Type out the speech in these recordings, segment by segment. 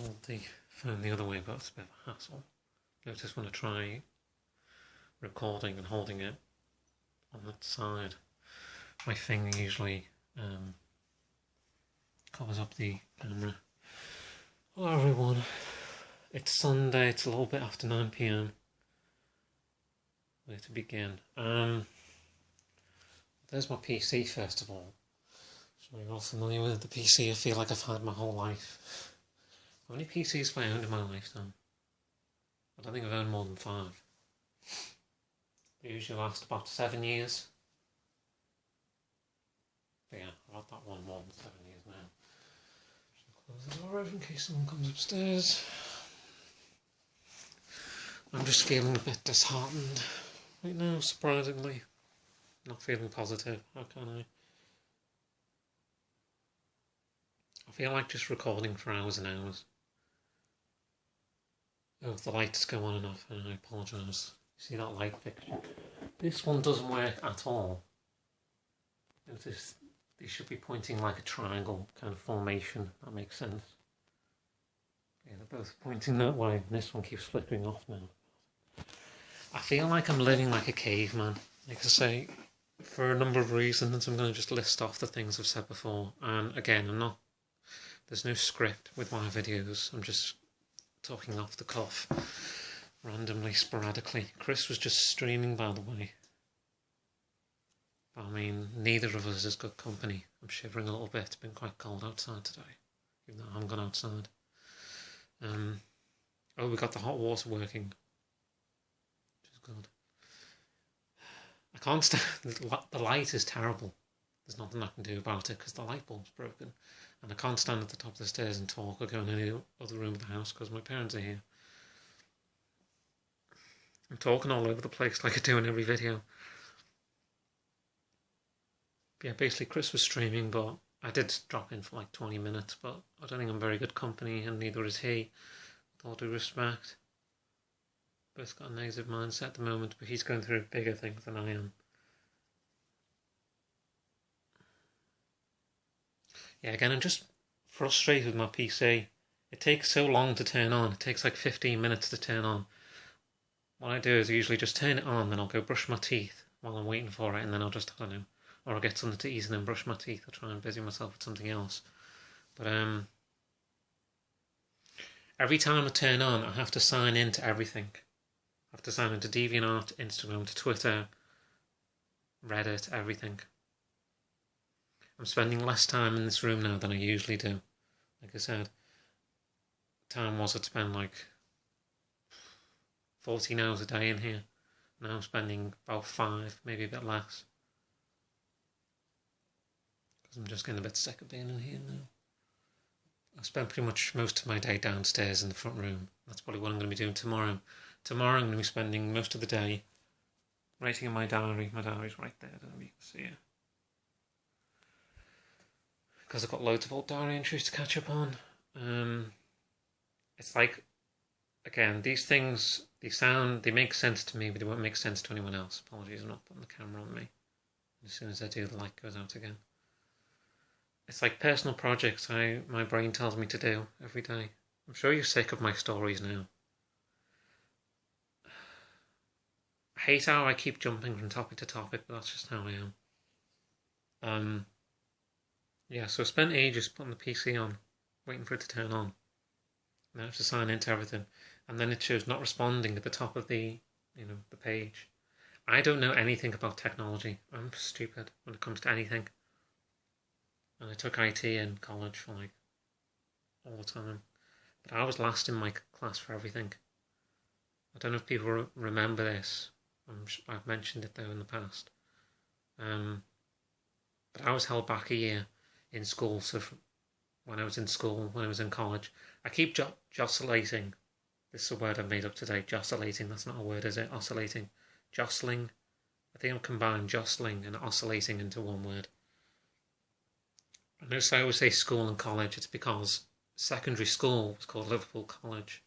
hold the phone the other way, but it's a bit of a hassle. Notice when I try recording and holding it on that side, my finger usually covers up the camera. Hello everyone, it's Sunday, it's a little bit after 9 PM. Where to begin? There's my PC first of all. So you're all familiar with the PC I feel like I've had my whole life. How many PCs have I owned in my lifetime? I don't think I've owned more than 5. They usually last about 7 years. But yeah, I've had that one more than 7 years now. So close the door in case someone comes upstairs. I'm just feeling a bit disheartened right now, surprisingly. Not feeling positive, how can I? I feel like just recording for hours and hours. Oh, the lights go on and off, and I apologise. You see that light fixture? This one doesn't work at all. Notice they should be pointing like a triangle kind of formation. That makes sense. Yeah, they're both pointing that way, and this one keeps flickering off now. I feel like I'm living like a caveman. Like I say, for a number of reasons, I'm going to just list off the things I've said before. And again, there's no script with my videos. I'm just talking off the cuff, randomly, sporadically. Chris was just streaming, by the way. But I mean, neither of us is good company. I'm shivering a little bit. It's been quite cold outside today, even though I haven't gone outside. Oh, we got the hot water working, which is good. I can't stand the light is terrible. There's nothing I can do about it because the light bulb's broken, and I can't stand at the top of the stairs and talk or go in any other room of the house because my parents are here. I'm talking all over the place like I do in every video. Yeah, basically Chris was streaming, but I did drop in for like 20 minutes, but I don't think I'm very good company, and neither is he, with all due respect. Both got a negative mindset at the moment, but he's going through bigger things than I am. Yeah, again, I'm just frustrated with my PC. It takes so long to turn on. It takes like 15 minutes to turn on. What I do is I usually just turn it on, then I'll go brush my teeth while I'm waiting for it, and then I'll just, I don't know, or I'll get something to eat and then brush my teeth. I'll try and busy myself with something else. But every time I turn on, I have to sign in to everything. I have to sign into DeviantArt, Instagram, to Twitter, Reddit, everything. I'm spending less time in this room now than I usually do. Like I said, time was I'd spend like 14 hours a day in here. Now I'm spending about 5, maybe a bit less. Because I'm just getting a bit sick of being in here now. I spent pretty much most of my day downstairs in the front room. That's probably what I'm going to be doing tomorrow. Tomorrow I'm going to be spending most of the day writing in my diary. My diary's right there, I don't know if you can see it. Because I've got loads of old diary entries to catch up on. It's like, again, these things, they make sense to me, but they won't make sense to anyone else. Apologies, I'm not putting the camera on me. As soon as I do, the light goes out again. It's like personal projects my brain tells me to do every day. I'm sure you're sick of my stories now. I hate how I keep jumping from topic to topic, but that's just how I am. Yeah, so I spent ages putting the PC on, waiting for it to turn on. And I have to sign into everything. And then it shows not responding at the top of the page. I don't know anything about technology. I'm stupid when it comes to anything. And I took IT in college for like all the time. But I was last in my class for everything. I don't know if people remember this. I've mentioned it though in the past. But I was held back a year in school. So when I was in school, when I was in college, I keep jostling. This is a word I've made up today. Jostulating. That's not a word, is it? Oscillating. Jostling. I think I've combined jostling and oscillating into one word. I notice I always say school and college. It's because secondary school was called Liverpool College.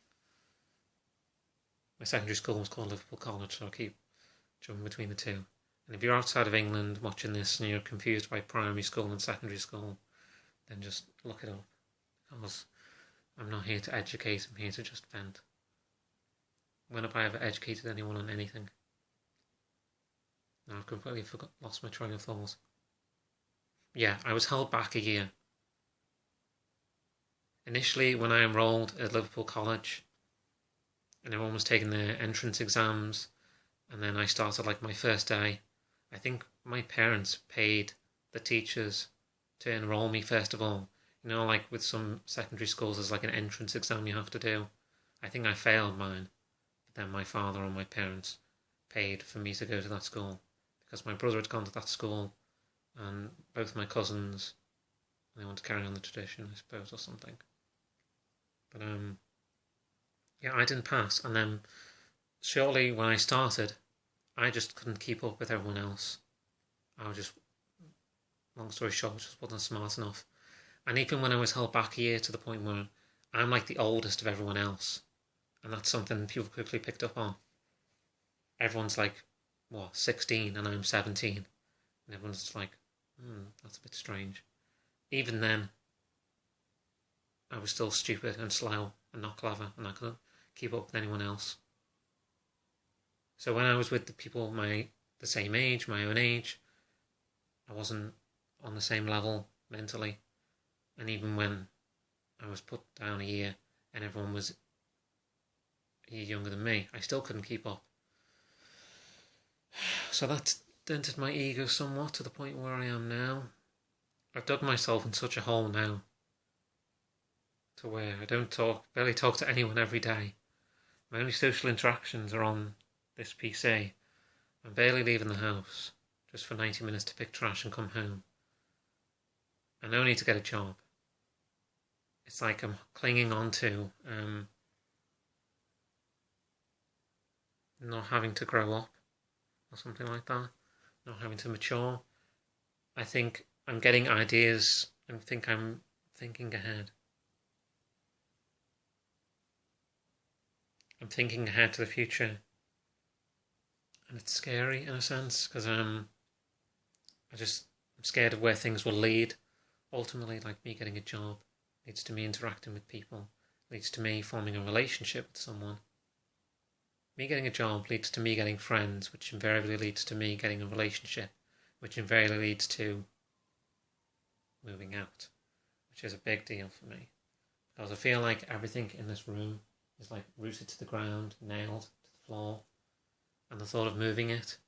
My secondary school was called Liverpool College, so I keep jumping between the two. And if you're outside of England watching this and you're confused by primary school and secondary school, then just look it up. Because I'm not here to educate, I'm here to just vent. When have I ever educated anyone on anything? Now I've completely lost my train of thought. Yeah, I was held back a year. Initially, when I enrolled at Liverpool College, and everyone was taking their entrance exams, and then I started like my first day, I think my parents paid the teachers to enroll me first of all. You know, like with some secondary schools, there's like an entrance exam you have to do. I think I failed mine, but then my father and my parents paid for me to go to that school because my brother had gone to that school and both my cousins, they want to carry on the tradition, I suppose, or something. But yeah, I didn't pass, and then shortly when I started, I just couldn't keep up with everyone else. I was just, long story short, just wasn't smart enough. And even when I was held back a year to the point where I'm like the oldest of everyone else, and that's something people quickly picked up on. Everyone's like, what, 16 and I'm 17. And everyone's like, that's a bit strange. Even then, I was still stupid and slow and not clever, and I couldn't keep up with anyone else. So when I was with the people the same age, my own age, I wasn't on the same level mentally. And even when I was put down a year and everyone was a year younger than me, I still couldn't keep up. So that dented my ego somewhat to the point where I am now. I've dug myself in such a hole now to where I barely talk to anyone every day. My only social interactions are on this PC. I'm barely leaving the house, just for 90 minutes to pick trash and come home. And only to get a job. It's like I'm clinging on to not having to grow up or something like that, not having to mature. I think I'm getting ideas and think I'm thinking ahead. I'm thinking ahead to the future, and it's scary in a sense because I'm scared of where things will lead. Ultimately, like me getting a job leads to me interacting with people, leads to me forming a relationship with someone. Me getting a job leads to me getting friends, which invariably leads to me getting a relationship, which invariably leads to moving out, which is a big deal for me. Because I feel like everything in this room is like rooted to the ground, nailed to the floor, and the thought of moving it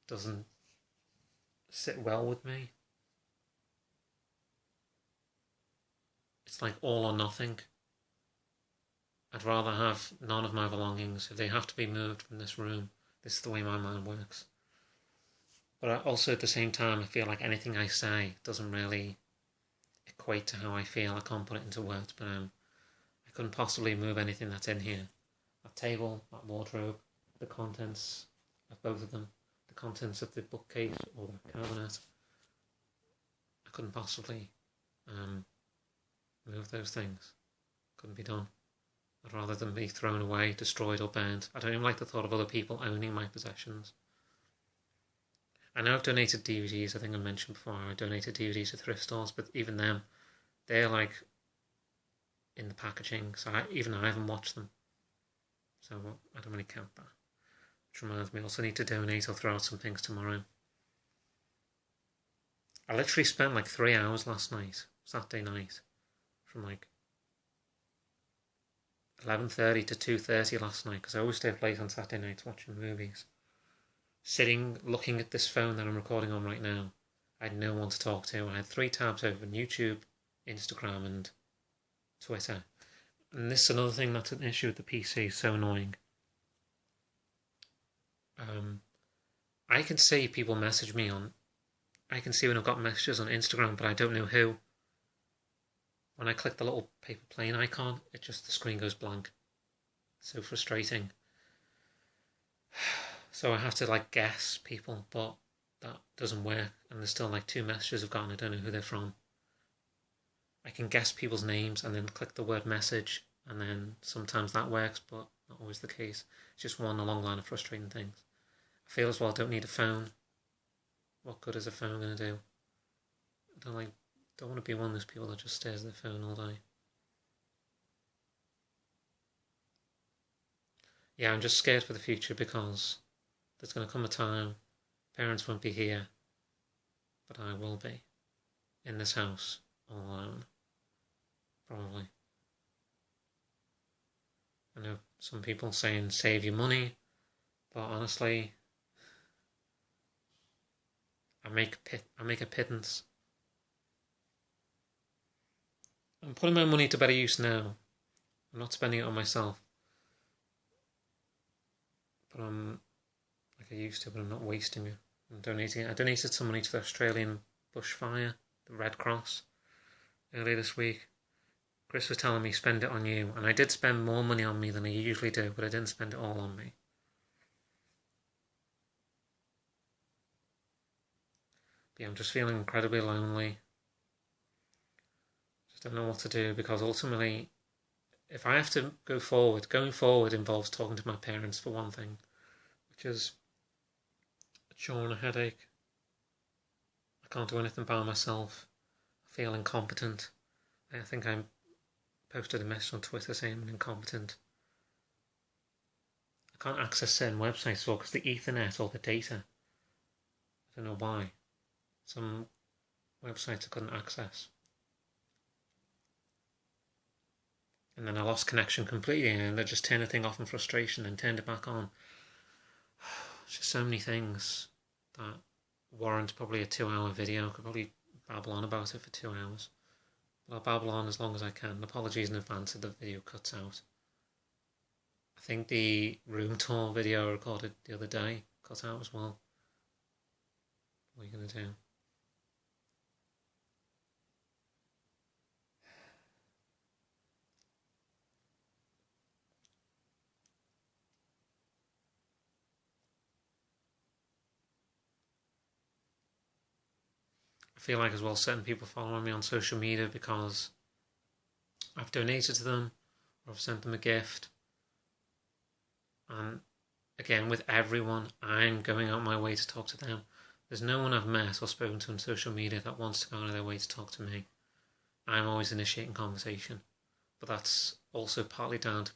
doesn't sit well with me. It's like all or nothing. I'd rather have none of my belongings. If they have to be moved from this room, this is the way my mind works. But also at the same time, I feel like anything I say doesn't really equate to how I feel. I can't put it into words, but I couldn't possibly move anything that's in here. That table, that wardrobe, the contents of both of them, the contents of the bookcase or the cabinet. I couldn't possibly move those things. Couldn't be done. I'd rather them be thrown away, destroyed or burned. I don't even like the thought of other people owning my possessions. I know I've donated DVDs, I think I mentioned before, I donated DVDs to thrift stores, but even them, they're like in the packaging, so even I haven't watched them. So I don't really count that. Which reminds me, I also need to donate or throw out some things tomorrow. I literally spent like 3 hours last night, Saturday night, from like 11:30 to 2:30 last night, because I always stay up late on Saturday nights watching movies. Sitting, looking at this phone that I'm recording on right now. I had no one to talk to. I had 3 tabs open: YouTube, Instagram and Twitter. And this is another thing that's an issue with the PC, so annoying. I can see people message me I can see when I've got messages on Instagram, but I don't know who. When I click the little paper plane icon, the screen goes blank. So frustrating. So I have to like guess people, but that doesn't work. And there's still like 2 messages I've gotten, I don't know who they're from. I can guess people's names and then click the word message, and then sometimes that works, but not always the case. It's just one long line of frustrating things. I feel as well I don't need a phone. What good is a phone going to do? I don't want to be one of those people that just stares at their phone all day. yeah, I'm just scared for the future because there's going to come a time parents won't be here, but I will be in this house all alone, probably. I know some people saying save your money, but honestly, I make a pittance. I'm putting my money to better use now. I'm not spending it on myself, but I'm like I used to, but I'm not wasting it. I'm donating it. I donated some money to the Australian bushfire, the Red Cross, earlier this week. Chris was telling me spend it on you, and I did spend more money on me than I usually do, but I didn't spend it all on me. But yeah, I'm just feeling incredibly lonely. Just don't know what to do, because ultimately, if I have to go forward, going forward involves talking to my parents for one thing, which is a chore and a headache. I can't do anything by myself. I feel incompetent. I think I posted a message on Twitter saying I'm incompetent. I can't access certain websites because the Ethernet or the data. I don't know why. Some websites I couldn't access. And then I lost connection completely, and I just turned the thing off in frustration and turned it back on. Just so many things that warrant probably a 2-hour video. I could probably babble on about it for 2 hours. But I'll babble on as long as I can. Apologies in advance if the video cuts out. I think the room tour video I recorded the other day cut out as well. What are you going to do? I feel like as well certain people following me on social media because I've donated to them or I've sent them a gift. And again, with everyone, I'm going out my way to talk to them. There's no one I've met or spoken to on social media that wants to go out of their way to talk to me. I'm always initiating conversation. But that's also partly down to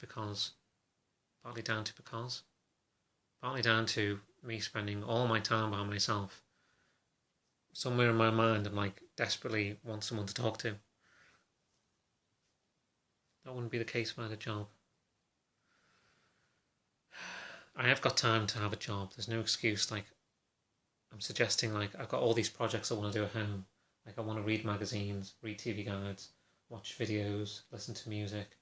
me spending all my time by myself. Somewhere in my mind, I'm like desperately want someone to talk to. That wouldn't be the case if I had a job. I have got time to have a job. There's no excuse. Like, I'm suggesting, like, I've got all these projects I want to do at home. Like, I want to read magazines, read TV guides, watch videos, listen to music.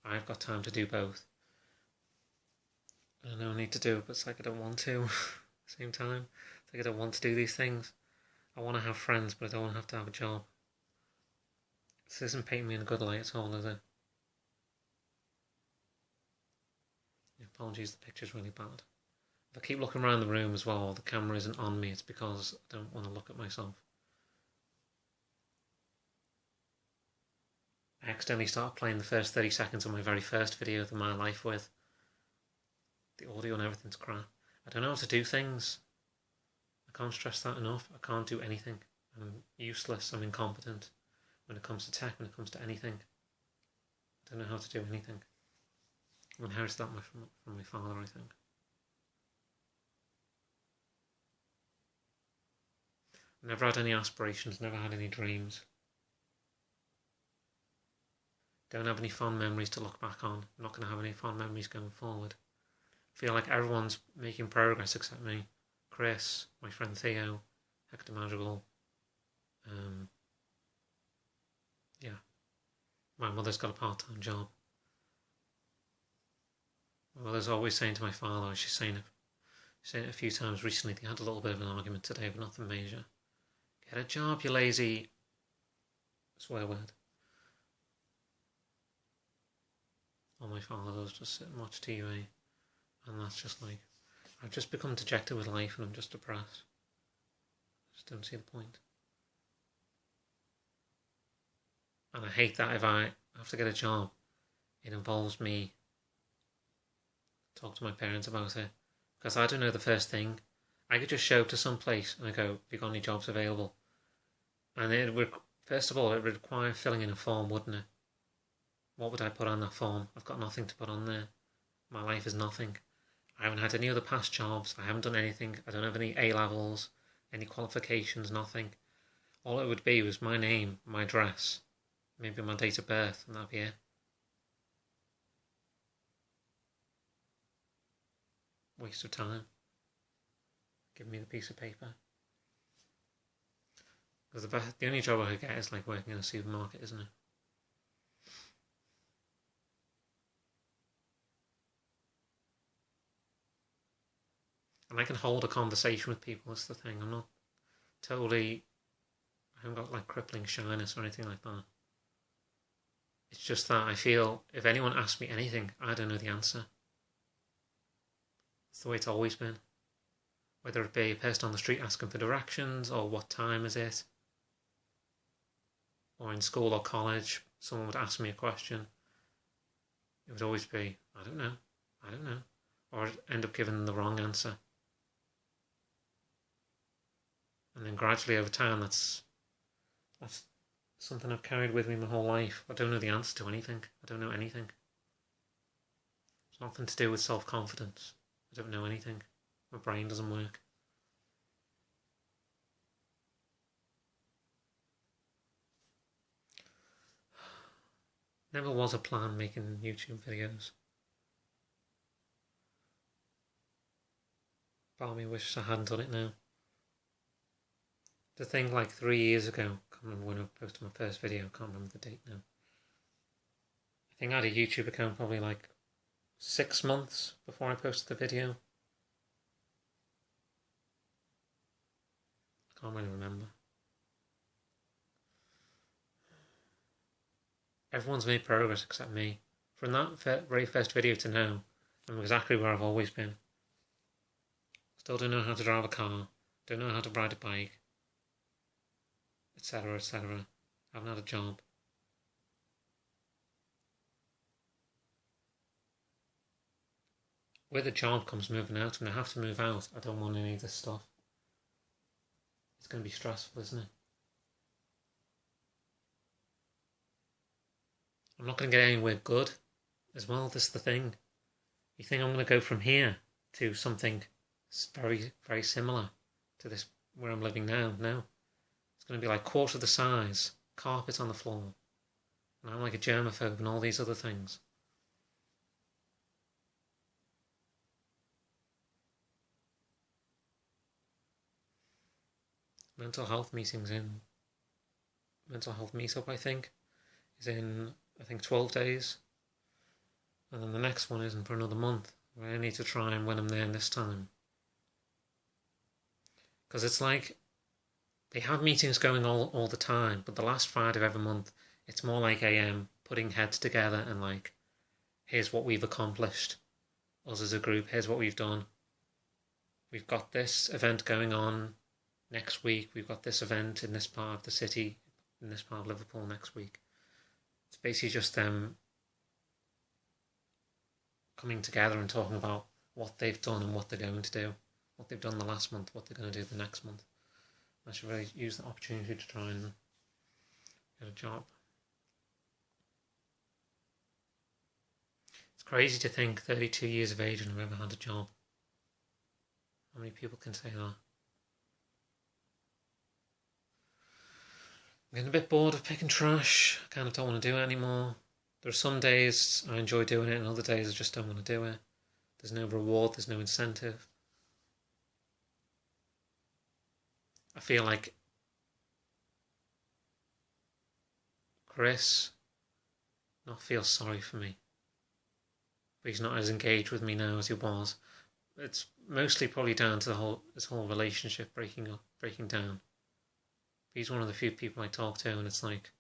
I've got time to do both. I know I need to do it, but it's like I don't want to at the same time. It's like I don't want to do these things. I want to have friends, but I don't want to have a job. This isn't painting me in a good light at all, is it? Apologies, the picture's really bad. If I keep looking around the room as well, the camera isn't on me, it's because I don't want to look at myself. I accidentally started playing the first 30 seconds of my very first video of my life with. The audio and everything's crap. I don't know how to do things. I can't stress that enough. I can't do anything. I'm useless, I'm incompetent. When it comes to tech, when it comes to anything. I don't know how to do anything. I inherited that from my father, I think. I never had any aspirations, never had any dreams. Don't have any fond memories to look back on. I'm not going to have any fond memories going forward. I feel like everyone's making progress except me. Chris, my friend Theo, Hector Madrigal. Yeah. My mother's got a part-time job. My mother's always saying to my father, she's saying it a few times recently, they had a little bit of an argument today, but nothing major. Get a job, you lazy... swear word. Or my father does just sit and watch TV. And that's just like... I've just become dejected with life and I'm just depressed. I just don't see the point. And I hate that if I have to get a job, it involves me talk to my parents about it. Because I don't know the first thing. I could just show up to some place and I go, have you got any jobs available? And it would, first of all, it would require filling in a form, wouldn't it? What would I put on that form? I've got nothing to put on there. My life is nothing. I haven't had any other past jobs. I haven't done anything. I don't have any A-levels, any qualifications, nothing. All it would be was my name, my address, maybe my date of birth, and that'd be it. Waste of time. Give me the piece of paper. Because the only job I could get is like working in a supermarket, isn't it? And I can hold a conversation with people, that's the thing. I'm not totally... I haven't got like crippling shyness or anything like that. It's just that I feel if anyone asks me anything, I don't know the answer. It's the way it's always been. Whether it be a person on the street asking for directions, or what time is it, or in school or college, someone would ask me a question. It would always be, I don't know, or I'd end up giving them the wrong answer. And then gradually over time, that's something I've carried with me my whole life. I don't know the answer to anything. I don't know anything. It's nothing to do with self-confidence. I don't know anything. My brain doesn't work. Never was a plan making YouTube videos. Part of me wishes I hadn't done it now. The thing like 3 years ago, I can't remember when I posted my first video, I can't remember the date now. I think I had a YouTube account probably like 6 months before I posted the video. I can't really remember. Everyone's made progress except me. From that very first video to now, I'm exactly where I've always been. Still don't know how to drive a car, don't know how to ride a bike, etc, etc. I haven't had a job. With a job comes moving out, and I have to move out. I don't want any of this stuff. It's going to be stressful, isn't it? I'm not going to get anywhere good as well. This is the thing. You think I'm going to go from here to something very, very similar to this where I'm living now? No. It's going to be like quarter the size, carpet on the floor, and I'm like a germaphobe and all these other things. Mental health meetup, I think, is in, 12 days. And then the next one isn't for another month. I need to try and when I'm there this time. Because it's like, they have meetings going all the time, but the last Friday of every month, it's more like putting heads together and like, here's what we've accomplished. Us as a group, here's what we've done. We've got this event going on next week. We've got this event in this part of the city, in this part of Liverpool next week. It's basically just them coming together and talking about what they've done and what they're going to do. What they've done the last month, what they're going to do the next month. I should really use the opportunity to try and get a job. It's crazy to think 32 years of age and I've never had a job. How many people can say that? I'm getting a bit bored of picking trash. I kind of don't want to do it anymore. There are some days I enjoy doing it and other days I just don't want to do it. There's no reward, there's no incentive. I feel like Chris not feels sorry for me. But he's not as engaged with me now as he was. It's mostly probably down to this whole relationship breaking down. He's one of the few people I talk to and it's like,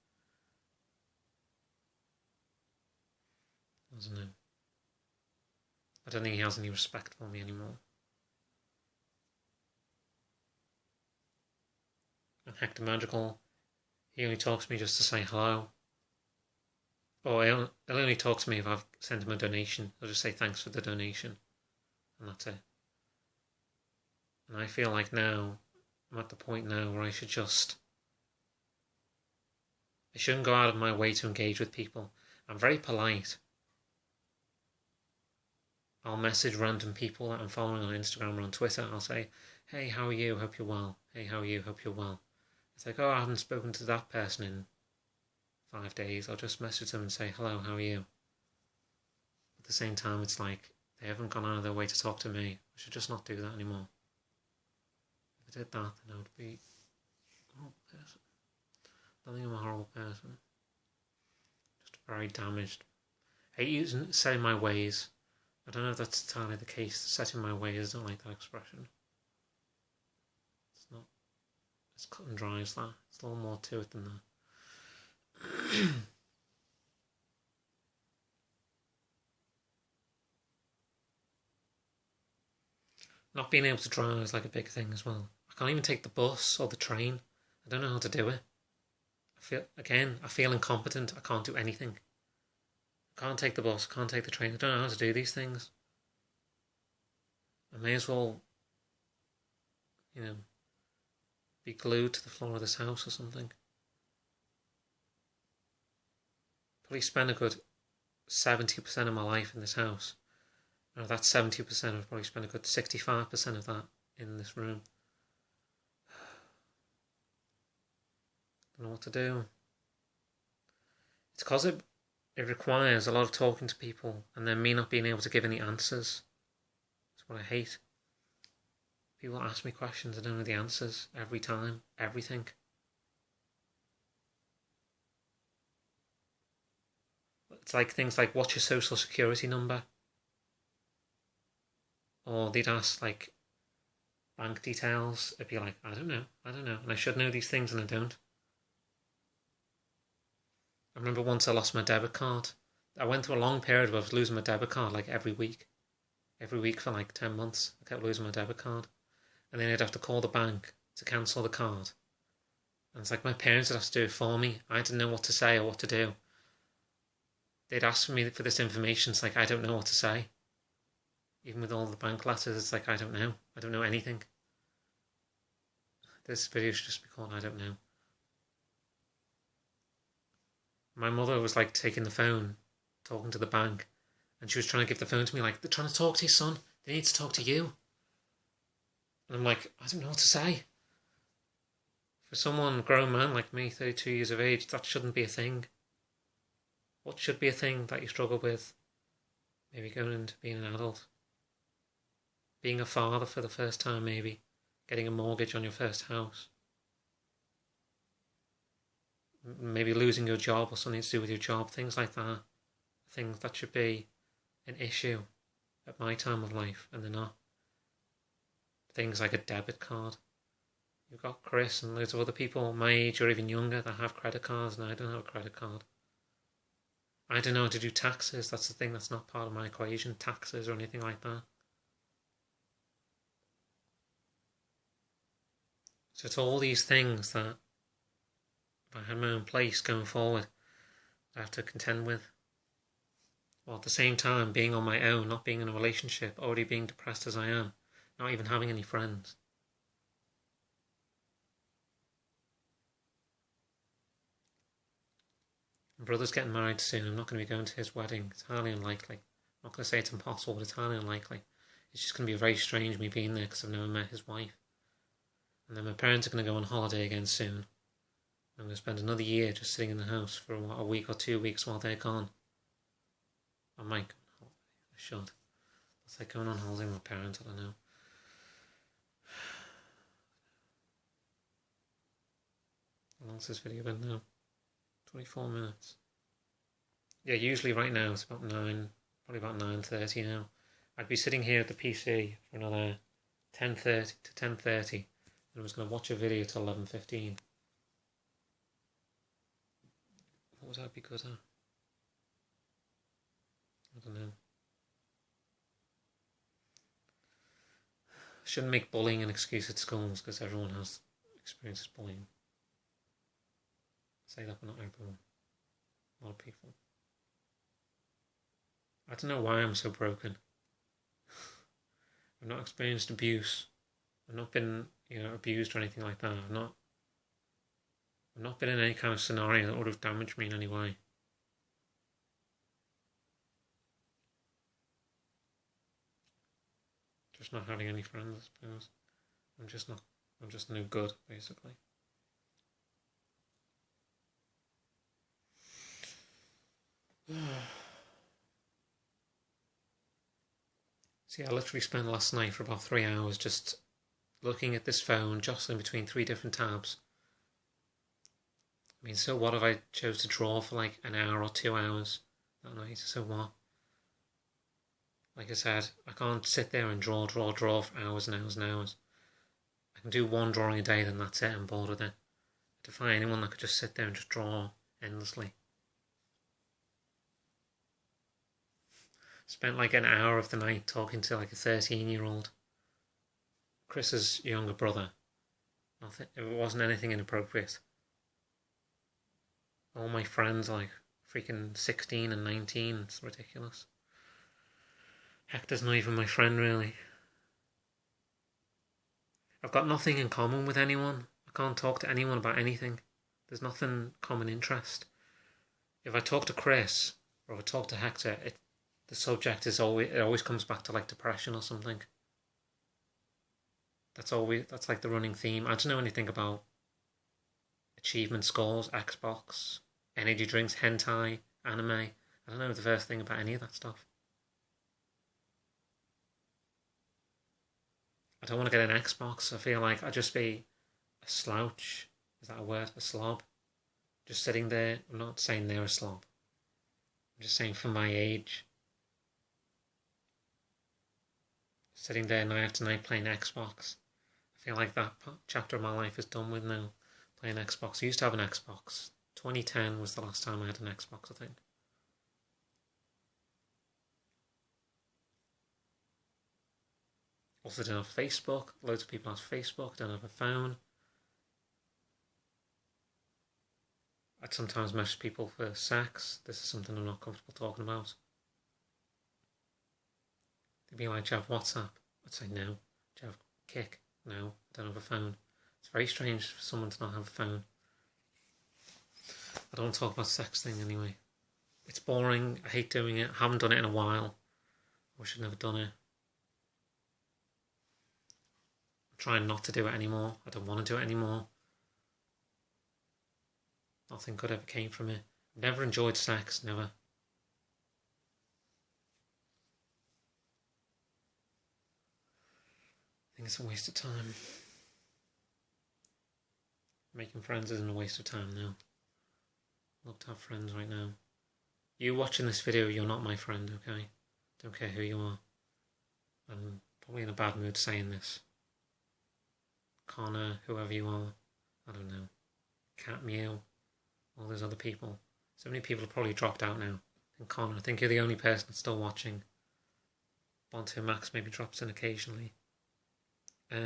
I don't know. I don't think he has any respect for me anymore. And Hector Magical, he only talks to me just to say hello. Or he'll only talk to me if I've sent him a donation. I'll just say thanks for the donation. And that's it. And I feel like now, I'm at the point now where I shouldn't go out of my way to engage with people. I'm very polite. I'll message random people that I'm following on Instagram or on Twitter. I'll say, hey, how are you? Hope you're well. Hey, how are you? Hope you're well. It's like, oh, I haven't spoken to that person in 5 days. I'll just message them and say, hello, how are you? At the same time, it's like, they haven't gone out of their way to talk to me. I should just not do that anymore. If I did that, then I would be a horrible person. I don't think I'm a horrible person. Just very damaged. I hate setting my ways. I don't know if that's entirely the case. Setting my ways, I don't like that expression. It's not as cut and dry as that. There's a little more to it than that. Not being able to drive is like a big thing as well. I can't even take the bus or the train. I don't know how to do it. I feel incompetent. I can't do anything. I can't take the bus, I can't take the train. I don't know how to do these things. I may as well, be glued to the floor of this house or something. Probably spend a good 70% of my life in this house. Now that 70%, I've probably spent a good 65% of that in this room. Don't know what to do. It's because it requires a lot of talking to people and then me not being able to give any answers. That's what I hate. People ask me questions, I don't know the answers every time, everything. It's like things like, what's your social security number? Or they'd ask like bank details. I'd be like, I don't know. And I should know these things and I don't. I remember once I lost my debit card. I went through a long period where I was losing my debit card like every week. Every week for like 10 months. I kept losing my debit card. And then I'd have to call the bank to cancel the card. And it's like my parents would have to do it for me. I didn't know what to say or what to do. They'd ask me for this information. It's like, I don't know what to say. Even with all the bank letters, it's like, I don't know. I don't know anything. This video should just be called I Don't Know. My mother was like taking the phone, talking to the bank, and she was trying to give the phone to me like, they're trying to talk to you, son. They need to talk to you. And I'm like, I don't know what to say. For someone, grown man like me, 32 years of age, that shouldn't be a thing. What should be a thing that you struggle with? Maybe going into being an adult. Being a father for the first time, maybe. Getting a mortgage on your first house. Maybe losing your job or something to do with your job. Things like that. Things that should be an issue at my time of life, and they're not. Things like a debit card. You've got Chris and loads of other people my age or even younger that have credit cards, and I don't have a credit card. I don't know how to do taxes. That's the thing that's not part of my equation. Taxes or anything like that. So it's all these things that, if I had my own place going forward, I have to contend with. While at the same time being on my own, not being in a relationship, already being depressed as I am, not even having any friends. My brother's getting married soon. I'm not going to be going to his wedding. It's highly unlikely. I'm not going to say it's impossible, but it's highly unlikely. It's just going to be very strange me being there because I've never met his wife. And then my parents are going to go on holiday again soon. I'm going to spend another year just sitting in the house for a week or 2 weeks while they're gone. I might go on holiday. I should. It's like going on holiday with my parents, I don't know. How long's this video been now? 24 minutes. Yeah, usually right now it's about 9, probably about 9:30 now. I'd be sitting here at the PC for another 10:30 to 10:30, and I was going to watch a video till 11:15. What would I be good at? I don't know. I shouldn't make bullying an excuse at schools because everyone has experiences bullying. I say that, but not everyone. A lot of people. I don't know why I'm so broken. I've not experienced abuse. I've not been, abused or anything like that. I've not been in any kind of scenario that would have damaged me in any way. just not having any friends, I suppose. I'm just no good, basically. See, I literally spent last night for about 3 hours just looking at this phone, jostling between 3 different tabs. I mean, so what if I chose to draw for like an hour or 2 hours that night? So what? Like I said, I can't sit there and draw for hours and hours and hours. I can do one drawing a day, then that's it, I'm bored with it. I defy anyone that could just sit there and just draw endlessly. Spent like an hour of the night talking to like a 13-year-old. Chris's younger brother. Nothing. It wasn't anything inappropriate. All my friends are like freaking 16 and 19. It's ridiculous. Hector's not even my friend, really. I've got nothing in common with anyone. I can't talk to anyone about anything. There's nothing common interest. If I talk to Chris or if I talk to Hector, the subject is always comes back to like depression or something. That's like the running theme. I don't know anything about achievement scores, Xbox, energy drinks, hentai, anime. I don't know the first thing about any of that stuff. I don't want to get an Xbox. I feel like I'd just be a slouch. Is that a word? A slob? Just sitting there. I'm not saying they're a slob. I'm just saying for my age. Sitting there night after night playing Xbox. I feel like that chapter of my life is done with now. Playing Xbox. I used to have an Xbox. 2010 was the last time I had an Xbox, I think. Also don't have Facebook. Loads of people have Facebook. Don't have a phone. I'd sometimes message people for sex. This is something I'm not comfortable talking about. They'd be like, do you have WhatsApp? I'd say no. Do you have Kik? No, I don't have a phone. It's very strange for someone to not have a phone. I don't talk about sexting anyway. It's boring. I hate doing it. I haven't done it in a while. I wish I'd never done it. I'm trying not to do it anymore. I don't want to do it anymore. Nothing good ever came from it. I've never enjoyed sex, never. I think it's a waste of time. Making friends isn't a waste of time now. I'd love to have friends right now. You watching this video, you're not my friend, okay? Don't care who you are. I'm probably in a bad mood saying this. Connor, whoever you are, I don't know. Cat Mew, all those other people. So many people have probably dropped out now. And Connor, I think you're the only person that's still watching. Bonto Max maybe drops in occasionally. Yeah.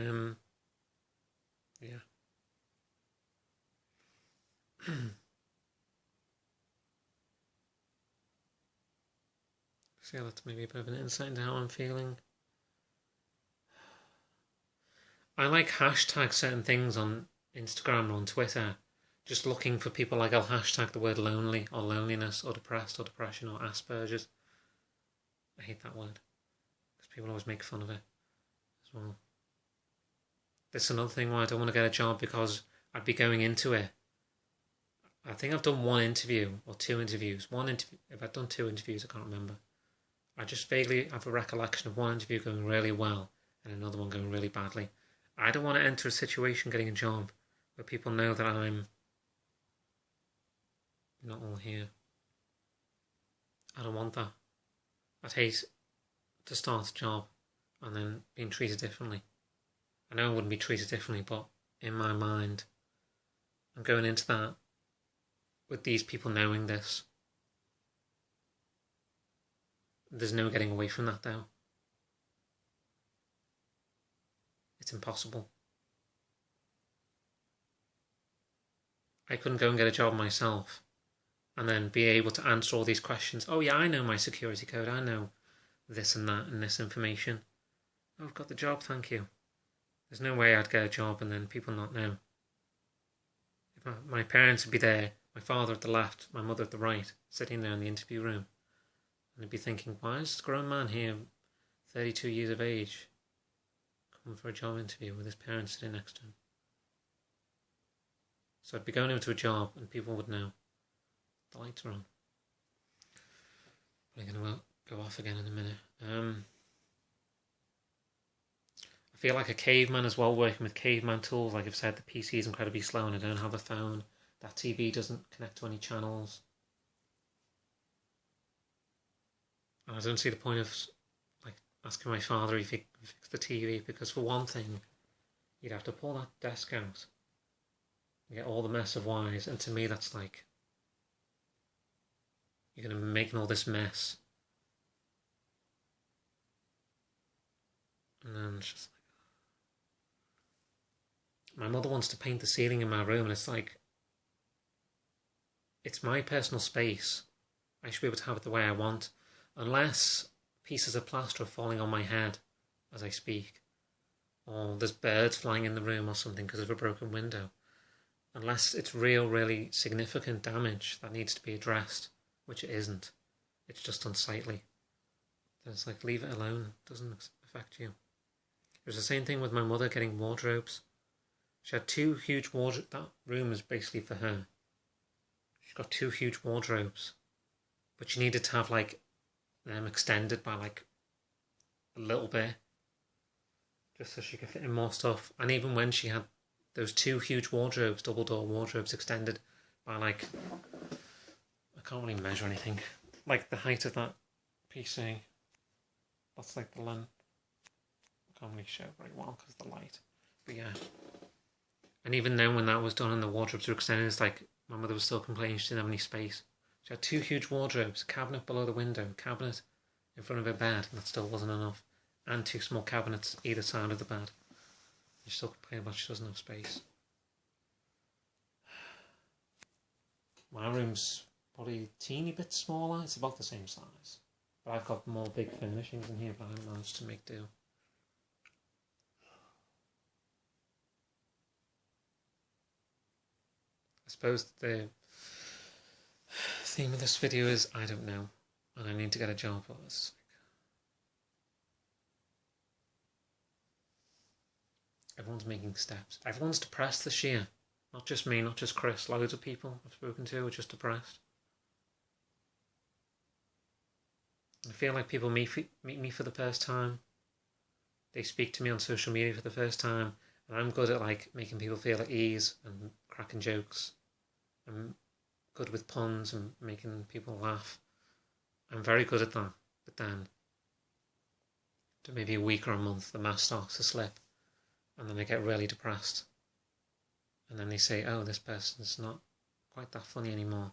So yeah, that's maybe a bit of an insight into how I'm feeling. I like hashtag certain things on Instagram or on Twitter. Just looking for people, like I'll hashtag the word lonely or loneliness or depressed or depression or Asperger's. I hate that word because people always make fun of it as well. This is another thing why I don't want to get a job, because I'd be going into it. I think I've done one interview or 2 interviews. If I've done 2 interviews, I can't remember. I just vaguely have a recollection of one interview going really well and another one going really badly. I don't want to enter a situation getting a job where people know that I'm not all here. I don't want that. I'd hate to start a job and then being treated differently. I know I wouldn't be treated differently, but in my mind, I'm going into that with these people knowing this. There's no getting away from that though. It's impossible. I couldn't go and get a job myself and then be able to answer all these questions. Oh yeah, I know my security code. I know this and that and this information. Oh, I've got the job, thank you. There's no way I'd get a job and then people not know. If my parents would be there, my father at the left, my mother at the right, sitting there in the interview room. And they'd be thinking, why is this grown man here, 32 years of age, come for a job interview with his parents sitting next to him. So I'd be going into a job and people would know the lights are on. But I'm going to go off again in a minute. I feel like a caveman as well, working with caveman tools. Like I've said, the PC is incredibly slow and I don't have a phone. That TV doesn't connect to any channels. And I don't see the point of like asking my father if he can fix the TV, because for one thing, you'd have to pull that desk out and get all the mess of wires, and to me that's like, you're going to be making all this mess. And then it's just like, my mother wants to paint the ceiling in my room, and it's like, it's my personal space. I should be able to have it the way I want, unless pieces of plaster are falling on my head as I speak, or there's birds flying in the room or something because of a broken window. Unless it's really significant damage that needs to be addressed, which it isn't. It's just unsightly. Then it's like, leave it alone. It doesn't affect you. It was the same thing with my mother getting wardrobes. She had 2 huge wardrobes. That room is basically for her. She's got 2 huge wardrobes. But she needed to have like them extended by like a little bit, just so she could fit in more stuff. And even when she had those 2 huge wardrobes, double door wardrobes, extended by like, I can't really measure anything, like the height of that PC, that's like the length. I can't really show very well because of the light, but yeah. And even then, when that was done and the wardrobes were extended, it's like my mother was still complaining she didn't have any space. She had 2 huge wardrobes, a cabinet below the window, a cabinet in front of her bed, and that still wasn't enough, and 2 small cabinets either side of the bed. She still complaining about she doesn't have space. My room's probably a teeny bit smaller. It's about the same size, but I've got more big furnishings in here, but I managed to make do. I suppose the theme of this video is, I don't know, and I need to get a job. Everyone's making steps. Everyone's depressed this year. Not just me, not just Chris. Loads of people I've spoken to are just depressed. I feel like people meet me for the first time. They speak to me on social media for the first time, and I'm good at like making people feel at ease and cracking jokes. I'm good with puns and making people laugh. I'm very good at that. But then, to maybe a week or a month, the mask starts to slip, and then I get really depressed. And then they say, oh, this person's not quite that funny anymore,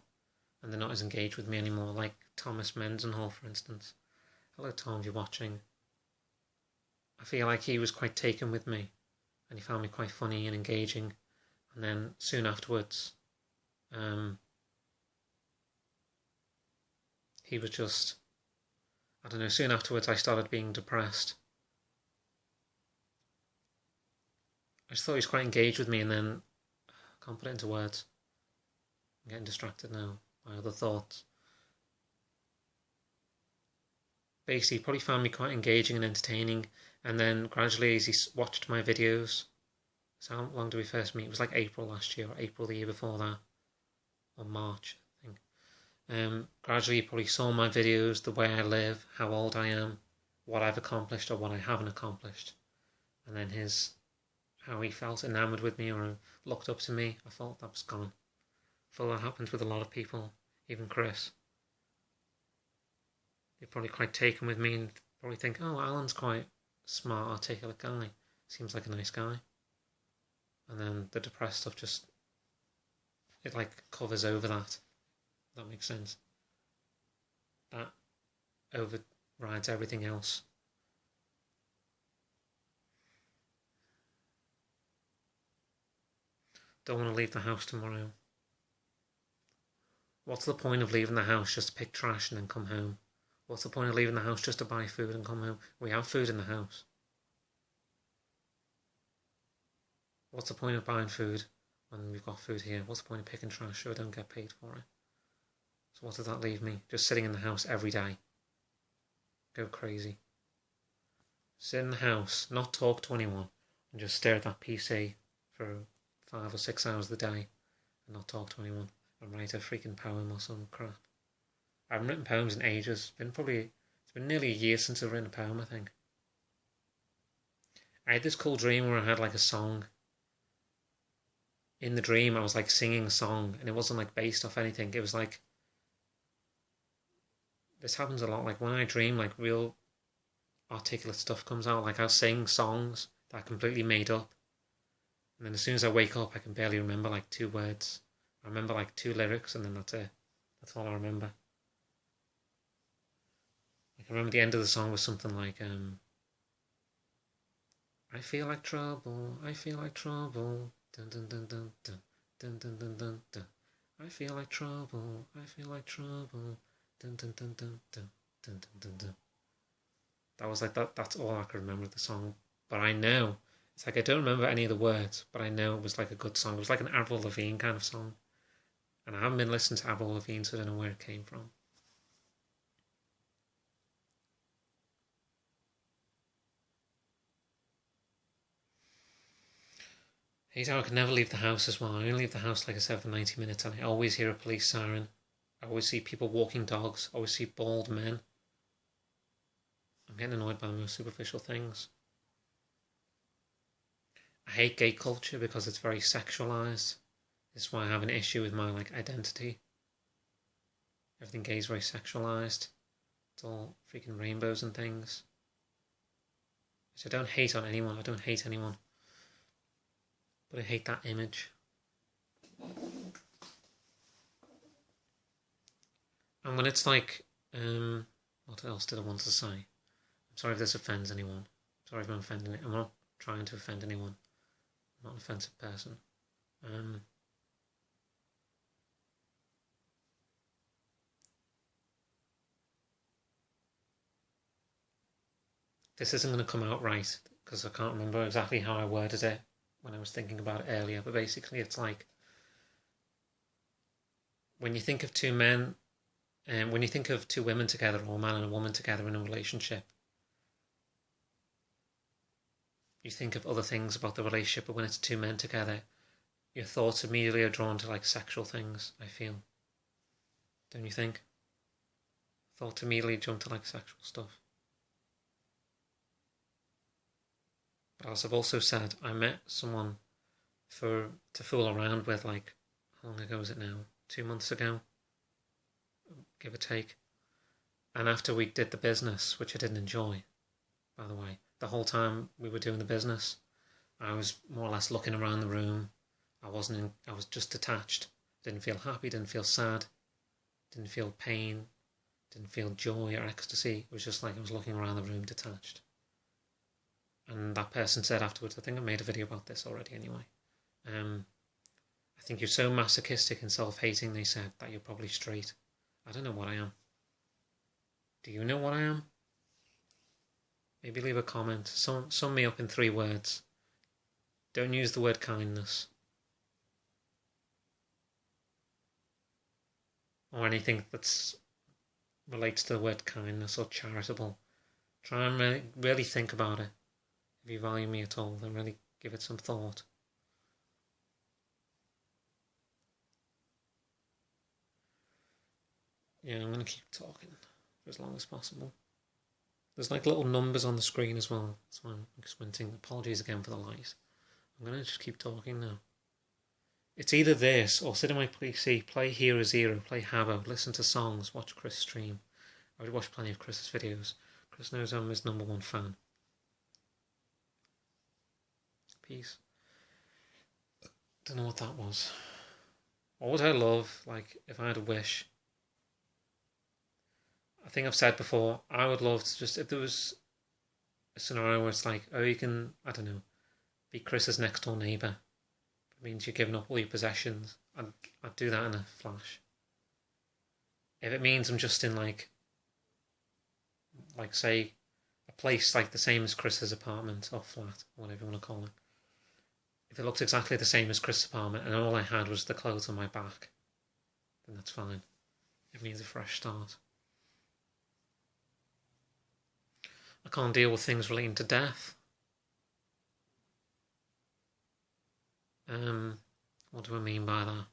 and they're not as engaged with me anymore, like Thomas Mendenhall, for instance. Hello, Tom, if you're watching. I feel like he was quite taken with me, and he found me quite funny and engaging, and then soon afterwards, he was just, I don't know, soon afterwards I started being depressed. I just thought he was quite engaged with me, and then I can't put it into words. I'm getting distracted now by other thoughts. Basically, he probably found me quite engaging and entertaining, and then gradually as he watched my videos, so how long did we first meet? It was like April last year, or April the year before that, or March, I think. Gradually he probably saw my videos, the way I live, how old I am, what I've accomplished or what I haven't accomplished, and then how he felt enamoured with me or looked up to me. I thought that was gone. I feel that happens with a lot of people, even Chris. They're probably quite taken with me and probably think, oh, Alan's quite smart, articulate guy. Seems like a nice guy. And then the depressed stuff just, it like covers over that. If that makes sense. That overrides everything else. Don't want to leave the house tomorrow. What's the point of leaving the house just to pick trash and then come home? What's the point of leaving the house just to buy food and come home? We have food in the house. What's the point of buying food when we've got food here? What's the point of picking trash so I don't get paid for it? So what does that leave me? Just sitting in the house every day. Go crazy. sit in the house, not talk to anyone, and just stare at that PC for 5 or 6 hours a day and not talk to anyone and write a freaking poem or some crap. I haven't written poems in ages. It's been nearly a year since I've written a poem, I think. I had this cool dream where I had like a song. In the dream, I was like singing a song, and it wasn't like based off anything. It was like, this happens a lot. Like when I dream, like real articulate stuff comes out. Like I'll sing songs that I completely made up, and then as soon as I wake up, I can barely remember like 2 words. I remember like 2 lyrics, and then that's it. That's all I remember. Like I remember the end of the song was something like, I feel like trouble, I feel like trouble, dun dun dun dun dun dun dun dun dun dun. I feel like trouble, I feel like trouble, dun dun dun dun dun dun dun dun dun. That was like that's all I could remember of the song. But I know, it's like I don't remember any of the words, but I know it was like a good song. It was like an Avril Lavigne kind of song. And I haven't been listening to Avril Lavigne, so I don't know where it came from. Hate how I can never leave the house as well. I only leave the house, like I said, for 90 minutes, and I always hear a police siren. I always see people walking dogs. I always see bald men. I'm getting annoyed by the most superficial things. I hate gay culture because it's very sexualized. This is why I have an issue with my like identity. Everything gay is very sexualized. It's all freaking rainbows and things. Which I don't hate on anyone. I don't hate anyone. But I hate that image. And when it's like, what else did I want to say? I'm sorry if this offends anyone. I'm sorry if I'm offending it. I'm not trying to offend anyone. I'm not an offensive person. This isn't going to come out right because I can't remember exactly how I worded it when I was thinking about it earlier, but basically it's like when you think of 2 men and when you think of 2 women together, or a man and a woman together in a relationship, you think of other things about the relationship, but when it's 2 men together, your thoughts immediately are drawn to like sexual things, I feel. Don't you think? Thoughts immediately jump to like sexual stuff. But as I've also said, I met someone to fool around with, like, how long ago was it now? 2 months ago, give or take. And after we did the business, which I didn't enjoy, by the way, the whole time we were doing the business, I was more or less looking around the room. I was just detached. Didn't feel happy, didn't feel sad, didn't feel pain, didn't feel joy or ecstasy. It was just like I was looking around the room detached. And that person said afterwards, I think I made a video about this already anyway. I think you're so masochistic and self-hating, they said, that you're probably straight. I don't know what I am. Do you know what I am? Maybe leave a comment. Sum me up in 3 words. Don't use the word kindness. Or anything that's relates to the word kindness or charitable. Try and really think about it. If you value me at all, then really give it some thought. Yeah, I'm going to keep talking for as long as possible. There's like little numbers on the screen as well. That's why I'm squinting. Apologies again for the light. I'm going to just keep talking now. It's either this or sit on my PC, play Hero Zero, play Habbo, listen to songs, watch Chris stream. I would watch plenty of Chris's videos. Chris knows I'm his #1 fan. Peace. Don't know what that was. What would I love, like, if I had a wish? I think I've said before, I would love to just, if there was a scenario where it's like, oh, you can, I don't know, be Chris's next door neighbour. It means you're giving up all your possessions. I'd do that in a flash. If it means I'm just in like say, a place like the same as Chris's apartment or flat, whatever you want to call it. If it looked exactly the same as Chris's apartment and all I had was the clothes on my back, then that's fine. It means a fresh start. I can't deal with things relating to death. What do I mean by that?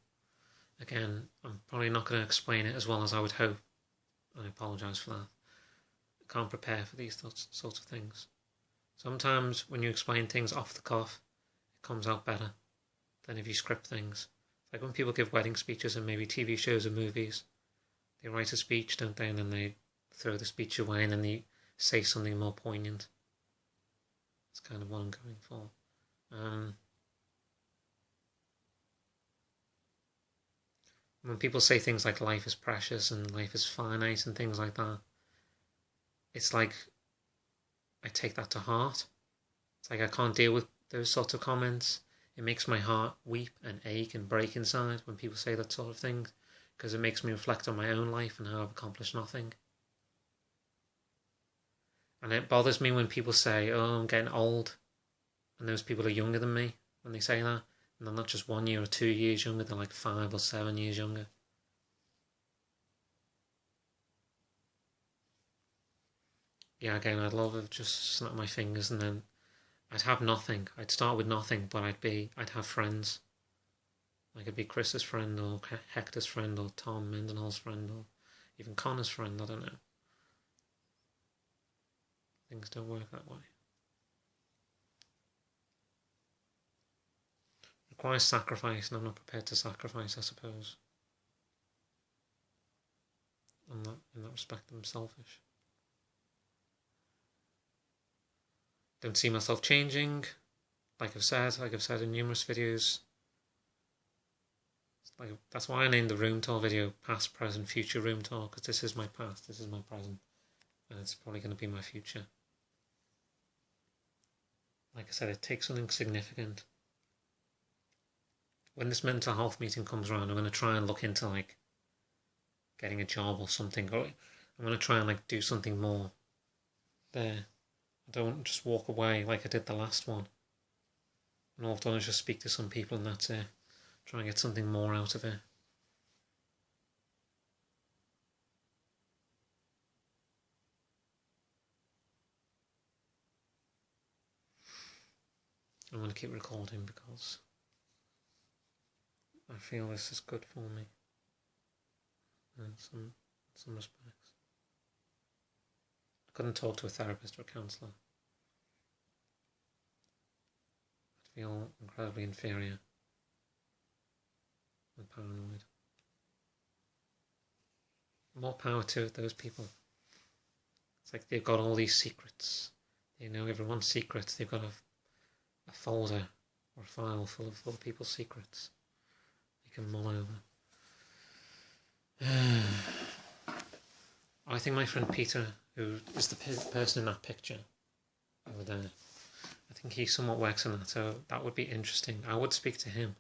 Again, I'm probably not going to explain it as well as I would hope. I apologise for that. I can't prepare for these sorts of things. Sometimes when you explain things off the cuff, it comes out better than if you script things. Like when people give wedding speeches and maybe TV shows or movies, they write a speech, don't they, and then they throw the speech away and then they say something more poignant. That's kind of what I'm going for. When people say things like life is precious and life is finite and things like that, it's like I take that to heart. It's like I can't deal with those sorts of comments. It makes my heart weep and ache and break inside when people say that sort of thing, because it makes me reflect on my own life and how I've accomplished nothing. And it bothers me when people say, oh, I'm getting old, and those people are younger than me when they say that. And they're not just 1 year or 2 years younger, they're like 5 or 7 years younger. Yeah, again, I'd love to just snap my fingers and then I'd have nothing. I'd start with nothing, but I'd have friends. Like I'd be Chris's friend or Hector's friend or Tom Mendenhall's friend or even Connor's friend, I don't know. Things don't work that way. Requires sacrifice, and I'm not prepared to sacrifice, I suppose. In that respect, I'm selfish. Don't see myself changing, like I've said in numerous videos. That's why I named the room tour video Past, Present, Future Room Tour, because this is my past, this is my present, and it's probably going to be my future. Like I said, it takes something significant. When this mental health meeting comes around, I'm going to try and look into like getting a job or something. Or I'm going to try and like do something more there. I don't just walk away like I did the last one. And all I've done is just speak to some people and that's it. Try and get something more out of it. I'm going to keep recording because I feel this is good for me in some respects. I couldn't talk to a therapist or a counsellor. I'd feel incredibly inferior and paranoid. More power to those people. It's like they've got all these secrets. They know everyone's secrets. They've got a folder or a file full of people's secrets. Can mull over. I think my friend Peter, who is the person in that picture over there, I think he somewhat works on that, so that would be interesting. I would speak to him.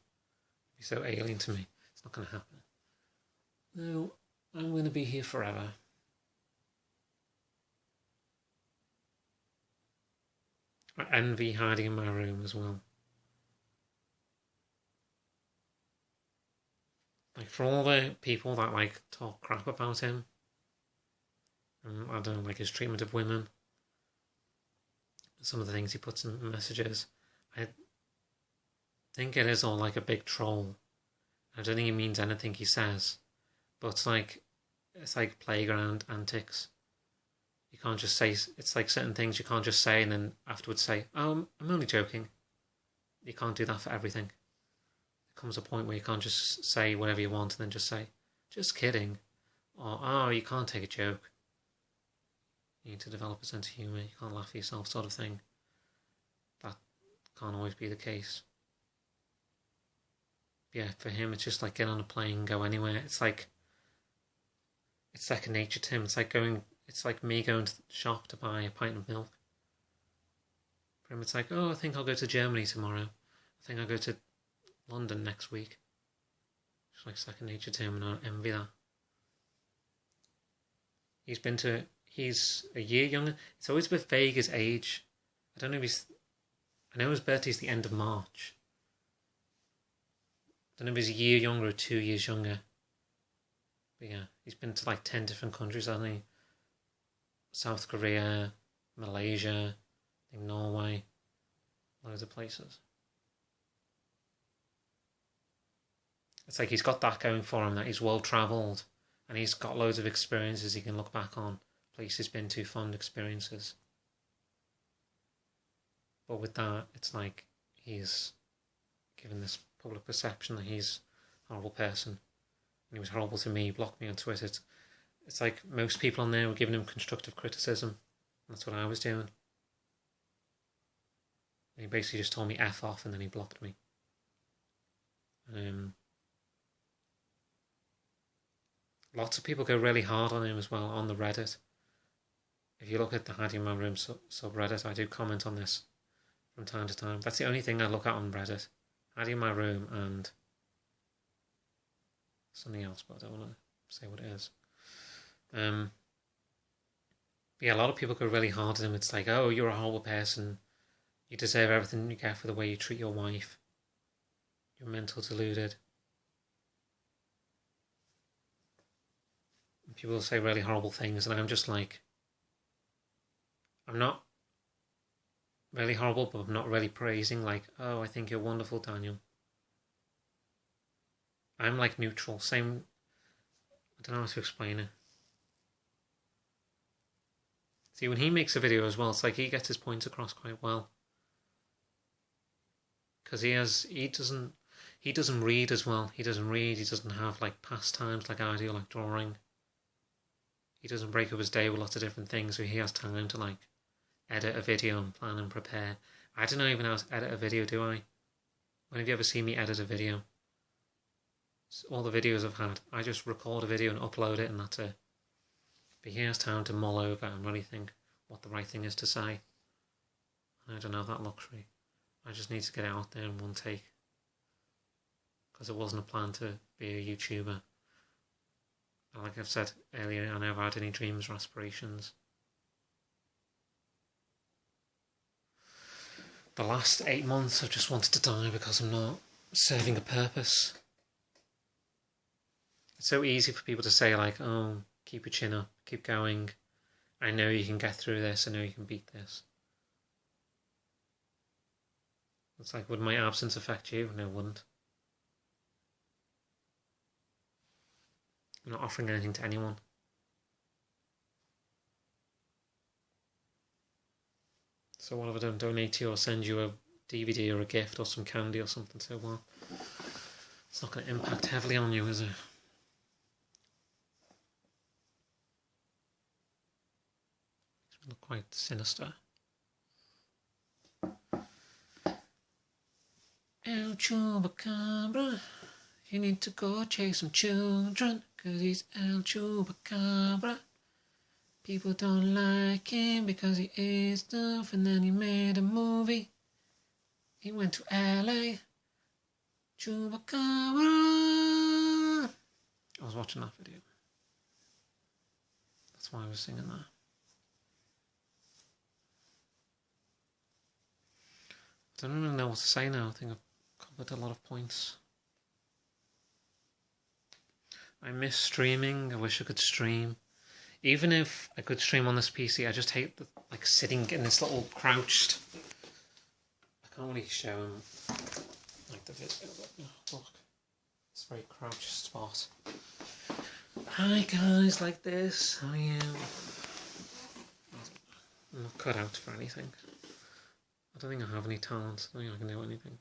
He's so alien to me. It's not going to happen. No, I'm going to be here forever. I envy hiding in my room as well. Like, for all the people that, like, talk crap about him, and I don't know, like, his treatment of women, some of the things he puts in messages, I think it is all, like, a big troll. I don't think he means anything he says, but it's like playground antics. You can't just say, it's like certain things you can't just say and then afterwards say, oh, I'm only joking. You can't do that for everything. Comes a point where you can't just say whatever you want and then just say, just kidding. Or, oh, you can't take a joke. You need to develop a sense of humour. You can't laugh at yourself, sort of thing. That can't always be the case. Yeah, for him, it's just like get on a plane and go anywhere. It's like, it's second nature to him. It's like me going to the shop to buy a pint of milk. For him, it's like, oh, I think I'll go to Germany tomorrow. I think I'll go to London next week. It's like second nature to him, and I envy that. He's a year younger. It's always a bit vague, his age. I know his birthday's the end of March. I don't know if he's a year younger or 2 years younger. But yeah, he's been to like 10 different countries, hasn't he? South Korea, Malaysia, I think Norway, loads of places. It's like he's got that going for him, that he's well travelled and he's got loads of experiences he can look back on, places he's been to, fond experiences. But with that, it's like he's given this public perception that he's a horrible person. And he was horrible to me, blocked me on Twitter. It's like most people on there were giving him constructive criticism. That's what I was doing. And he basically just told me F off and then he blocked me. Lots of people go really hard on him as well on the Reddit. If you look at the Hiding My Room subreddit, I do comment on this from time to time. That's the only thing I look at on Reddit. Hiding My Room and something else, but I don't want to say what it is. Yeah, a lot of people go really hard on him. It's like, oh, you're a horrible person. You deserve everything you get for the way you treat your wife. You're mental deluded. And people say really horrible things, and I'm just like, I'm not really horrible, but I'm not really praising, like, oh, I think you're wonderful, Daniel. I'm like neutral, same, I don't know how to explain it. See, when he makes a video as well, it's like he gets his points across quite well. Because he doesn't read as well. He doesn't read, he doesn't have like pastimes like I do, like drawing. He doesn't break up his day with lots of different things, so he has time to like edit a video and plan and prepare. I don't know even how to edit a video, do I? When have you ever seen me edit a video? All the videos I've had, I just record a video and upload it and that's it. But he has time to mull over and really think what the right thing is to say. And I don't have that luxury. I just need to get it out there in one take. Because it wasn't a plan to be a YouTuber. And like I've said earlier, I never had any dreams or aspirations. The last 8 months I've just wanted to die because I'm not serving a purpose. It's so easy for people to say like, oh, keep your chin up, keep going. I know you can get through this, I know you can beat this. It's like, would my absence affect you? No, it wouldn't. I'm not offering anything to anyone. So what have I done? Donate to you or send you a DVD or a gift or some candy or something. So, well, it's not going to impact heavily on you, is it? Makes me look quite sinister. El Chupacabra, you need to go chase some children, 'cause he's El Chupacabra. People don't like him because he is stuff, and then he made a movie. He went to LA. Chupacabra. I was watching that video. That's why I was singing that. I don't really know what to say now. I think I've covered a lot of points. I miss streaming. I wish I could stream. Even if I could stream on this PC, I just hate the, like sitting in this little crouched. I can't really show him like the video, but look, it's a very crouched spot. Hi guys, like this. How are you? I'm not cut out for anything. I don't think I have any talent. I don't think I can do anything.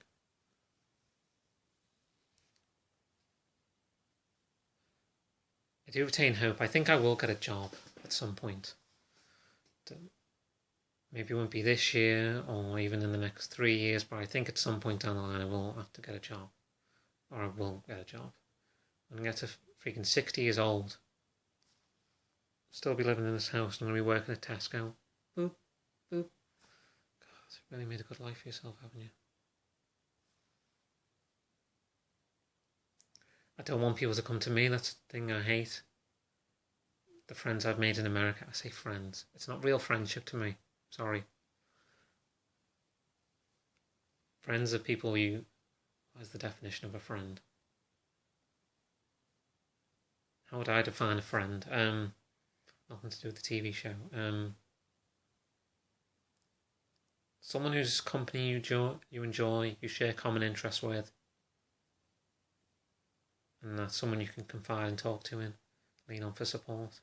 I do retain hope. I think I will get a job at some point. Maybe it won't be this year or even in the next 3 years, but I think at some point down the line I will have to get a job. Or I will get a job. I'm going to get to freaking 60 years old. Still be living in this house and I'm going to be working at Tesco. Boop, boop. God, you've really made a good life for yourself, haven't you? I don't want people to come to me, that's the thing I hate. The friends I've made in America, I say friends. It's not real friendship to me. Sorry. Friends are people you... What is the definition of a friend? How would I define a friend? Nothing to do with the TV show. Someone whose company you enjoy, you share common interests with. And that's someone you can confide and talk to in, lean on for support.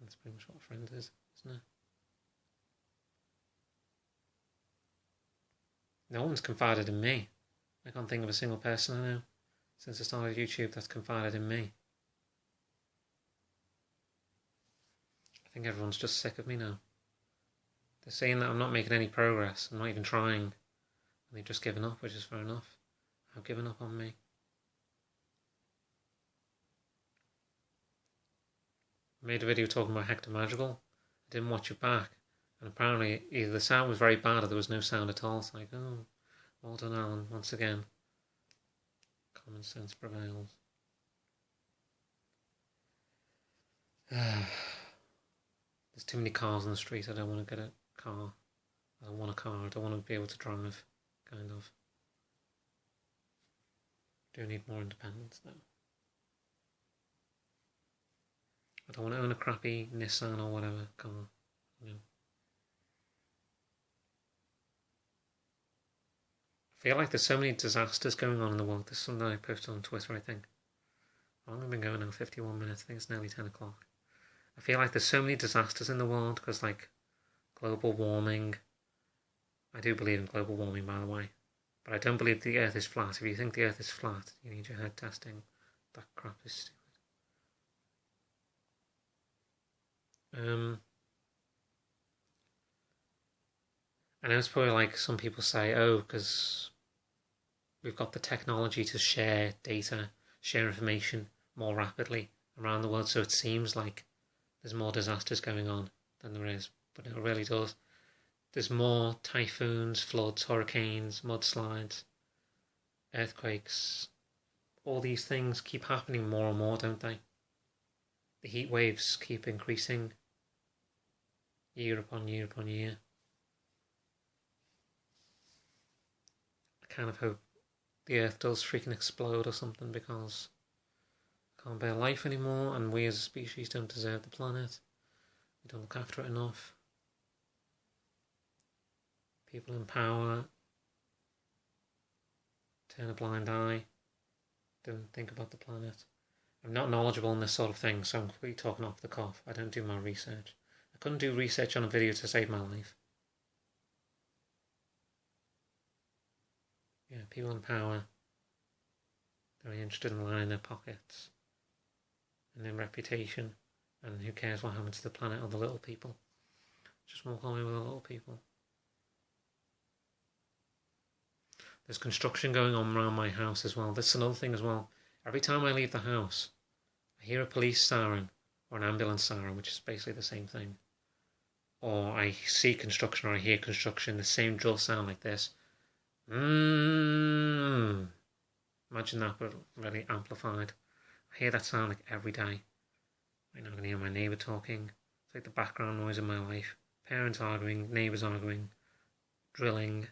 That's pretty much what a friend is, isn't it? No one's confided in me. I can't think of a single person I know since I started YouTube that's confided in me. I think everyone's just sick of me now. They're saying that I'm not making any progress, I'm not even trying, and they've just given up, which is fair enough. I've given up on me. I made a video talking about Hector Madrigal. I didn't watch it back, and apparently either the sound was very bad or there was no sound at all. It's like, oh, well done, Alan, once again. Common sense prevails. There's too many cars on the street. I don't want to get a car. I don't want a car. I don't want to be able to drive, kind of. I do need more independence, though. I don't want to own a crappy Nissan or whatever car. No. I feel like there's so many disasters going on in the world. There's something I posted on Twitter, I think. How long have I been going now? 51 minutes. I think it's nearly 10 o'clock. I feel like there's so many disasters in the world because, like, global warming. I do believe in global warming, by the way. But I don't believe the Earth is flat. If you think the Earth is flat, you need your head testing. That crap is stupid. I know it's probably like some people say, oh, because we've got the technology to share data, share information more rapidly around the world, so it seems like there's more disasters going on than there is, but it really does. There's more typhoons, floods, hurricanes, mudslides, earthquakes. All these things keep happening more and more, don't they? The heat waves keep increasing year upon year upon year. I kind of hope the Earth does freaking explode or something because I can't bear life anymore and we as a species don't deserve the planet. We don't look after it enough. People in power turn a blind eye, don't think about the planet. I'm not knowledgeable in this sort of thing, so I'm completely talking off the cuff. I don't do my research. I couldn't do research on a video to save my life. Yeah, people in power, very interested in lining their pockets and their reputation, and who cares what happens to the planet or the little people. Just walk away with the little people. There's construction going on around my house as well. That's another thing as well. Every time I leave the house, I hear a police siren or an ambulance siren, which is basically the same thing. Or I see construction or I hear construction, the same drill sound like this. Imagine that, but really amplified. I hear that sound like every day. I'm not going to hear my neighbour talking. It's like the background noise of my life. Parents arguing, neighbours arguing, drilling,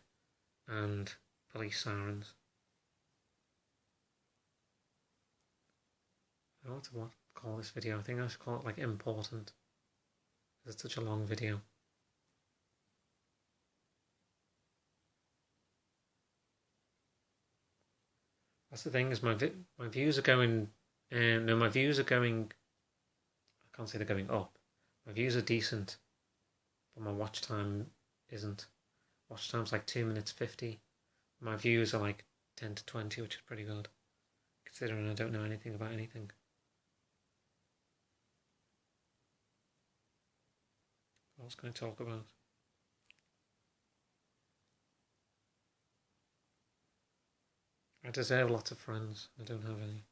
and police sirens. I don't know what to call this video. I think I should call it like important. Because it's such a long video. That's the thing, is my views are going, no, my views are going, I can't say they're going up. My views are decent, but my watch time isn't. Watch time's like 2 minutes 50. My views are like 10 to 20, which is pretty good, considering I don't know anything about anything. What else can I talk about? I deserve lots of friends. I don't have any.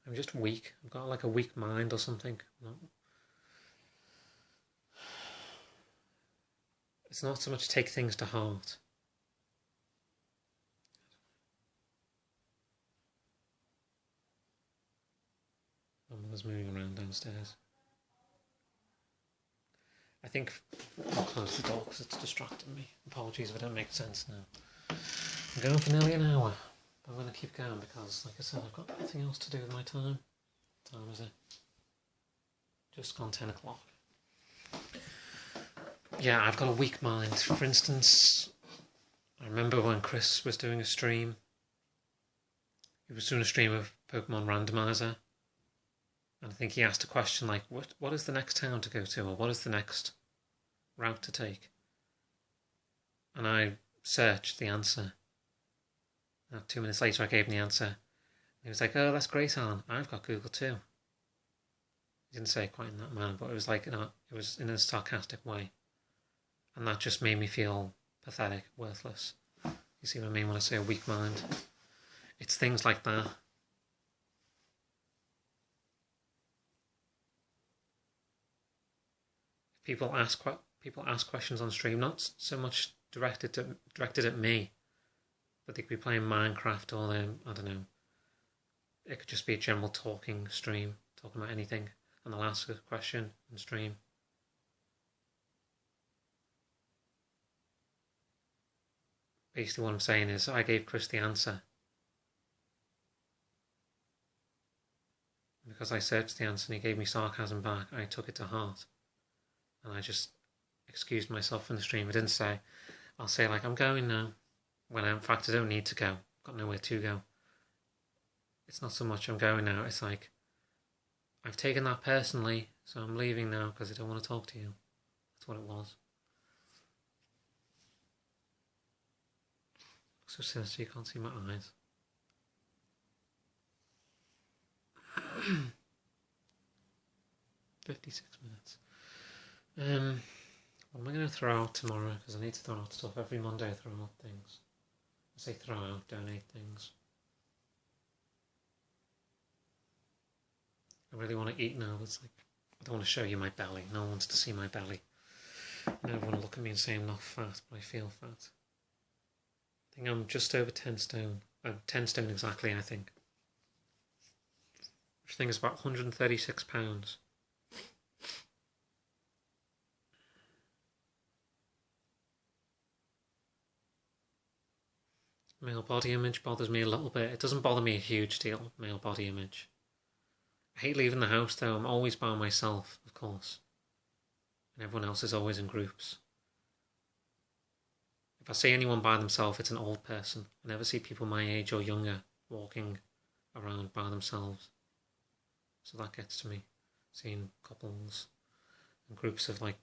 I'm just weak. I've got like a weak mind or something. It's not so much take things to heart. My mother's moving around downstairs. I think I'll close the door because it's distracting me. Apologies if I don't make sense now. I'm going for nearly an hour. But I'm going to keep going because, like I said, I've got nothing else to do with my time. What time is it? Just gone 10 o'clock. Yeah, I've got a weak mind. For instance, I remember when Chris was doing a stream. He was doing a stream of Pokemon Randomizer. And I think he asked a question like, what is the next town to go to? Or what is the next route to take? And I searched the answer. Now, 2 minutes later, I gave him the answer. And he was like, oh, that's great, Alan. I've got Google too. He didn't say it quite in that manner, but it was like, it was in a sarcastic way. And that just made me feel pathetic, worthless. You see what I mean when I say a weak mind? It's things like that. People ask questions on stream, not so much directed at me, but they could be playing Minecraft or I don't know. It could just be a general talking stream, talking about anything, and they'll ask a question on stream. Basically what I'm saying is I gave Chris the answer. Because I searched the answer and he gave me sarcasm back, I took it to heart. And I just excused myself from the stream. I didn't say, I'll say like, I'm going now. When in fact I don't need to go. I've got nowhere to go. It's not so much I'm going now, it's like, I've taken that personally, so I'm leaving now because I don't want to talk to you. That's what it was. So sinister you can't see my eyes. $56 minutes. What am I going to throw out tomorrow? Because I need to throw out stuff every Monday. I throw out things. I say throw out, donate things. I really want to eat now. It's like, I don't want to show you my belly. No one wants to see my belly. And everyone will look at me and say I'm not fat, but I feel fat. I think I'm just over 10 stone. 10 stone exactly, I think. Which I think is about 136 pounds. Male body image bothers me a little bit. It doesn't bother me a huge deal, male body image. I hate leaving the house though. I'm always by myself, of course. And everyone else is always in groups. If I see anyone by themselves, it's an old person. I never see people my age or younger walking around by themselves. So that gets to me. Seeing couples and groups of like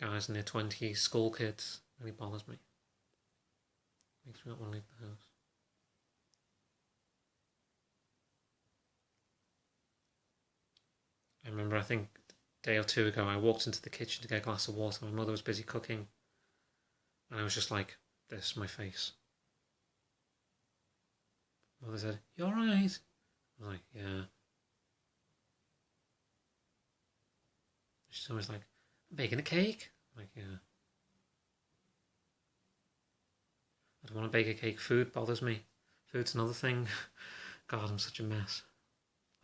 guys in their 20s, school kids, really bothers me. Makes me not want to leave the house. I remember, I think a day or two ago, I walked into the kitchen to get a glass of water. My mother was busy cooking. And I was just like, this, my face. Mother said, you alright? I was like, yeah. She's always like, I'm baking a cake? I'm like, yeah. I don't want to bake a cake. Food bothers me. Food's another thing. God, I'm such a mess.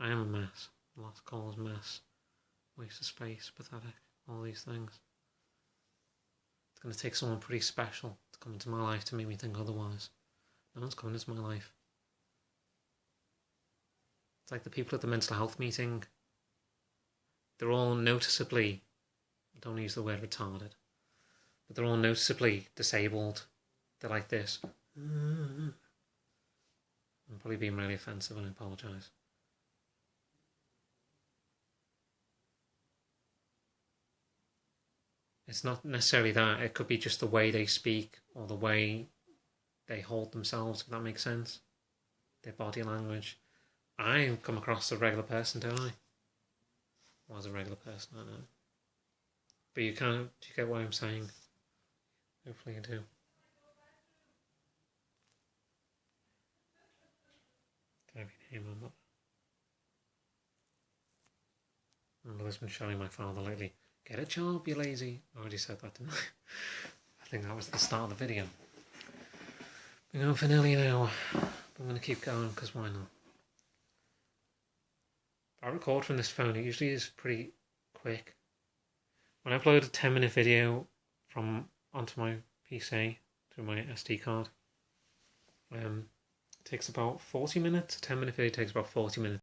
I am a mess. The last call is mess. Waste of space, pathetic, all these things. It's going to take someone pretty special to come into my life to make me think otherwise. No one's coming into my life. It's like the people at the mental health meeting. They're all noticeably, don't use the word retarded, but they're all noticeably disabled. They're like this. I'm probably being really offensive and I apologise. It's not necessarily that. It could be just the way they speak or the way they hold themselves, if that makes sense. Their body language. I come across as a regular person, don't I? Was a regular person, I know. But you can't, do you get what I'm saying? Hopefully you do. Did I rename my mother? My mother's been showing my father lately. Get a job, you lazy. I already said that, didn't I? I think that was the start of the video. Been going for nearly an hour. I'm going to keep going, because why not? I record from this phone. It usually is pretty quick. When I upload a 10-minute video onto my PC through my SD card, it takes about 40 minutes. A 10-minute video takes about 40 minutes.